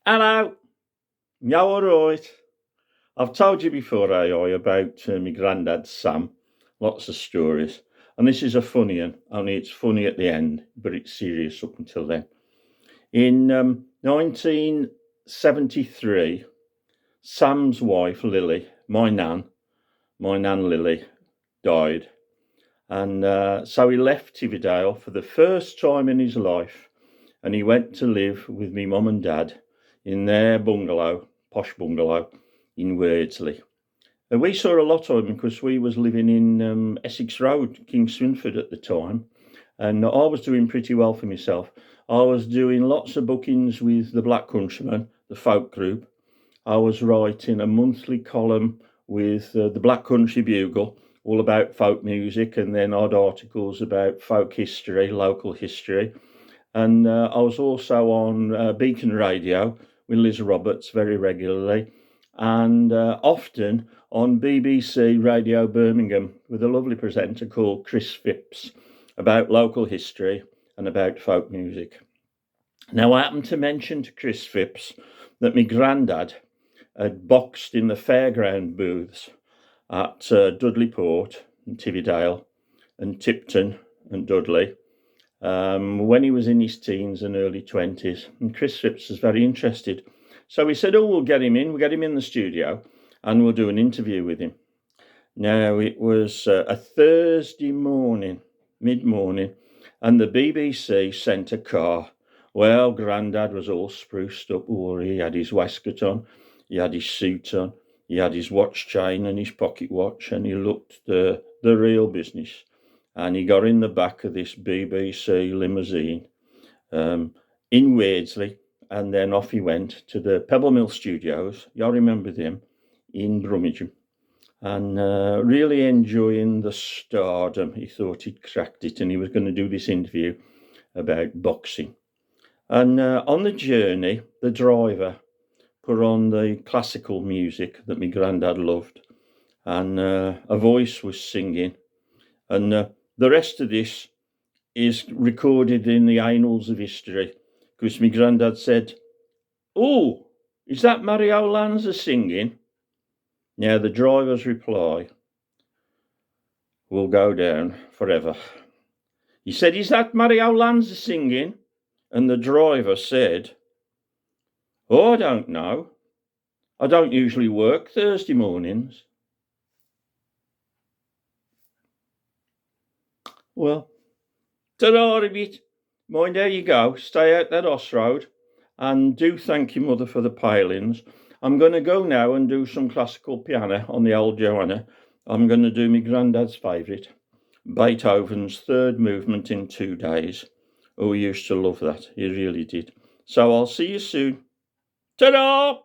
Hello. Yeah, all right. I've told you before, AI, about my granddad Sam. Lots of stories. And this is a funny one, only it's funny at the end, but it's serious up until then. In 1973, Sam's wife, Lily, my nan Lily, died. And so he left Tividale for the first time in his life. And he went to live with me mum and dad in their bungalow, posh bungalow, in Wardsley. And we saw a lot of him because we was living in Essex Road, King Swinford at the time, and I was doing pretty well for myself. I was doing lots of bookings with the Black Countrymen, the folk group. I was writing a monthly column with the Black Country Bugle, all about folk music, and then odd articles about folk history, local history. And I was also on Beacon Radio with Liz Roberts very regularly, and often on BBC Radio Birmingham with a lovely presenter called Chris Phipps about local history and about folk music. Now, I happened to mention to Chris Phipps that my granddad had boxed in the fairground booths at Dudley Port and Tividale and Tipton and Dudley when he was in his teens and early 20s. And Chris Phipps was very interested. So we said, we'll get him in the studio and we'll do an interview with him. Now, it was a Thursday morning, mid-morning, and the BBC sent a car. Well, Grandad was all spruced up. He had his waistcoat on, he had his suit on, he had his watch chain and his pocket watch, and he looked the real business. And he got in the back of this BBC limousine in Wardsley, and then off he went to the Pebble Mill Studios. Y'all remember them, in Brummagem, and really enjoying the stardom. He thought he'd cracked it, and he was going to do this interview about boxing. And on the journey, the driver put on the classical music that my granddad loved, and a voice was singing, and the rest of this is recorded in the annals of history, because my granddad said, "Oh, is that Mario Lanza singing?" Now, the driver's reply will go down forever. He said, "Is that Mario Lanza singing?" And the driver said, "Oh, I don't know. I don't usually work Thursday mornings." Well, ta-da a bit. Mind how you go. Stay out that Oss Road. And do thank your mother for the palings. I'm going to go now and do some classical piano on the old Joanna. I'm going to do my granddad's favourite, Beethoven's third movement in 2 days. Oh, he used to love that. He really did. So I'll see you soon. Ta-da!